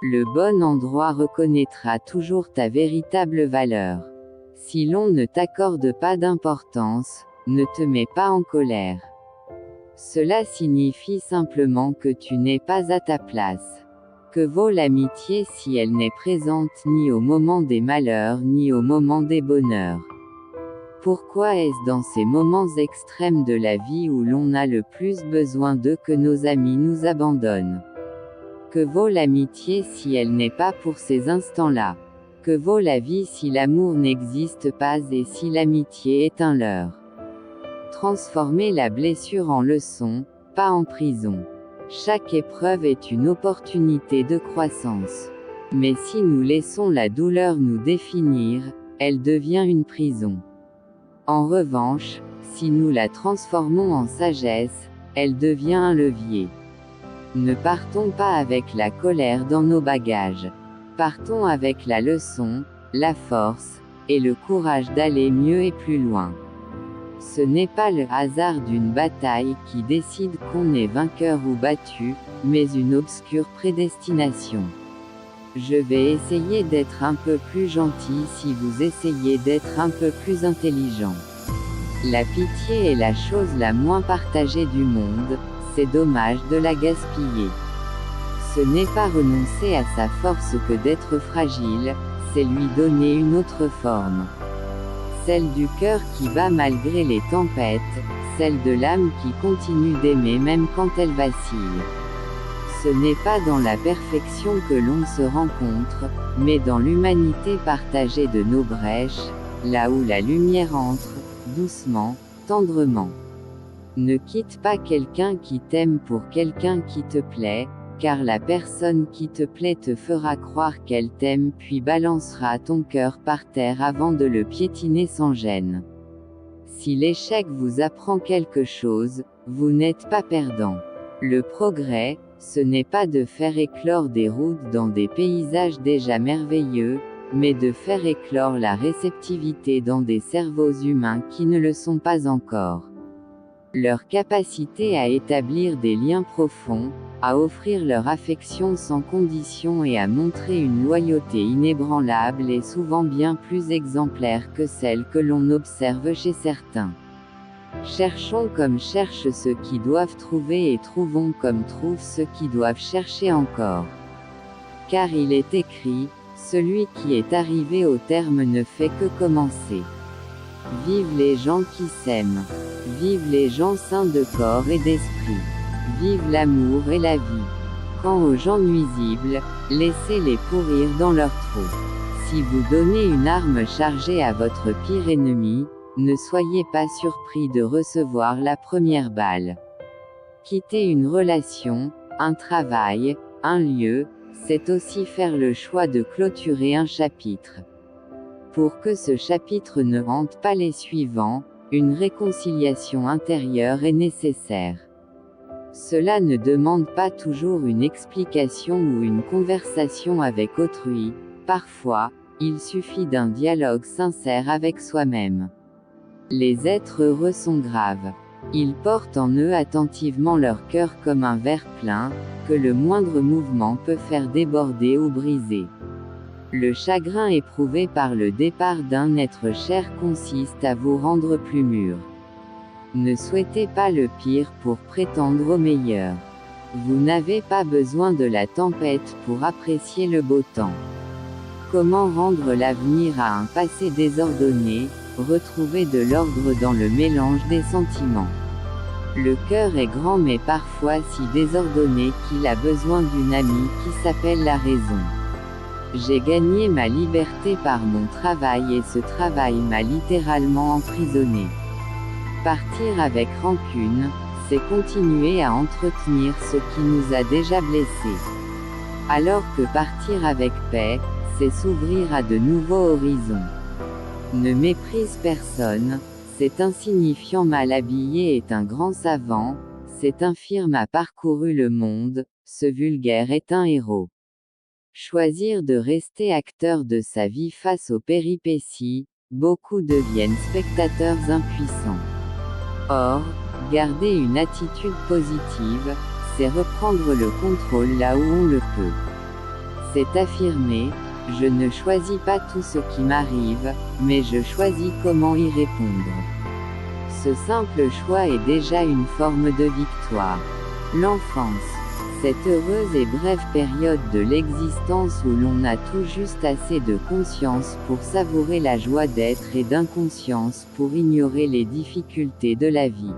Le bon endroit reconnaîtra toujours ta véritable valeur. Si l'on ne t'accorde pas d'importance, ne te mets pas en colère. Cela signifie simplement que tu n'es pas à ta place. Que vaut l'amitié si elle n'est présente ni au moment des malheurs ni au moment des bonheurs? Pourquoi est-ce dans ces moments extrêmes de la vie où l'on a le plus besoin d'eux que nos amis nous abandonnent? Que vaut l'amitié si elle n'est pas pour ces instants-là? Que vaut la vie si l'amour n'existe pas et si l'amitié est un leurre? Transformer la blessure en leçon, pas en prison. Chaque épreuve est une opportunité de croissance. Mais si nous laissons la douleur nous définir, elle devient une prison. En revanche, si nous la transformons en sagesse, elle devient un levier. Ne partons pas avec la colère dans nos bagages. Partons avec la leçon, la force, et le courage d'aller mieux et plus loin. Ce n'est pas le hasard d'une bataille qui décide qu'on est vainqueur ou battu, mais une obscure prédestination. Je vais essayer d'être un peu plus gentil si vous essayez d'être un peu plus intelligent. La pitié est la chose la moins partagée du monde, c'est dommage de la gaspiller. Ce n'est pas renoncer à sa force que d'être fragile, c'est lui donner une autre forme. Celle du cœur qui bat malgré les tempêtes, celle de l'âme qui continue d'aimer même quand elle vacille. Ce n'est pas dans la perfection que l'on se rencontre, mais dans l'humanité partagée de nos brèches, là où la lumière entre, doucement, tendrement. Ne quitte pas quelqu'un qui t'aime pour quelqu'un qui te plaît, car la personne qui te plaît te fera croire qu'elle t'aime puis balancera ton cœur par terre avant de le piétiner sans gêne. Si l'échec vous apprend quelque chose, vous n'êtes pas perdant. Le progrès, ce n'est pas de faire éclore des routes dans des paysages déjà merveilleux, mais de faire éclore la réceptivité dans des cerveaux humains qui ne le sont pas encore. Leur capacité à établir des liens profonds, à offrir leur affection sans condition et à montrer une loyauté inébranlable est souvent bien plus exemplaire que celle que l'on observe chez certains. Cherchons comme cherchent ceux qui doivent trouver et trouvons comme trouvent ceux qui doivent chercher encore. Car il est écrit, celui qui est arrivé au terme ne fait que commencer. Vive les gens qui s'aiment. Vive les gens sains de corps et d'esprit. Vive l'amour et la vie. Quant aux gens nuisibles, laissez-les pourrir dans leur trou. Si vous donnez une arme chargée à votre pire ennemi, ne soyez pas surpris de recevoir la première balle. Quitter une relation, un travail, un lieu, c'est aussi faire le choix de clôturer un chapitre. Pour que ce chapitre ne hante pas les suivants, une réconciliation intérieure est nécessaire. Cela ne demande pas toujours une explication ou une conversation avec autrui, parfois, il suffit d'un dialogue sincère avec soi-même. Les êtres heureux sont graves. Ils portent en eux attentivement leur cœur comme un verre plein, que le moindre mouvement peut faire déborder ou briser. Le chagrin éprouvé par le départ d'un être cher consiste à vous rendre plus mûr. Ne souhaitez pas le pire pour prétendre au meilleur. Vous n'avez pas besoin de la tempête pour apprécier le beau temps. Comment rendre l'avenir à un passé désordonné, retrouver de l'ordre dans le mélange des sentiments. Le cœur est grand mais parfois si désordonné qu'il a besoin d'une amie qui s'appelle la raison. J'ai gagné ma liberté par mon travail et ce travail m'a littéralement emprisonné. Partir avec rancune, c'est continuer à entretenir ce qui nous a déjà blessés. Alors que partir avec paix, c'est s'ouvrir à de nouveaux horizons. Ne méprise personne, cet insignifiant mal habillé est un grand savant, cet infirme a parcouru le monde, ce vulgaire est un héros. Choisir de rester acteur de sa vie face aux péripéties, beaucoup deviennent spectateurs impuissants. Or, garder une attitude positive, c'est reprendre le contrôle là où on le peut. C'est affirmer, je ne choisis pas tout ce qui m'arrive, mais je choisis comment y répondre. Ce simple choix est déjà une forme de victoire. L'enfance. Cette heureuse et brève période de l'existence où l'on a tout juste assez de conscience pour savourer la joie d'être et d'inconscience pour ignorer les difficultés de la vie.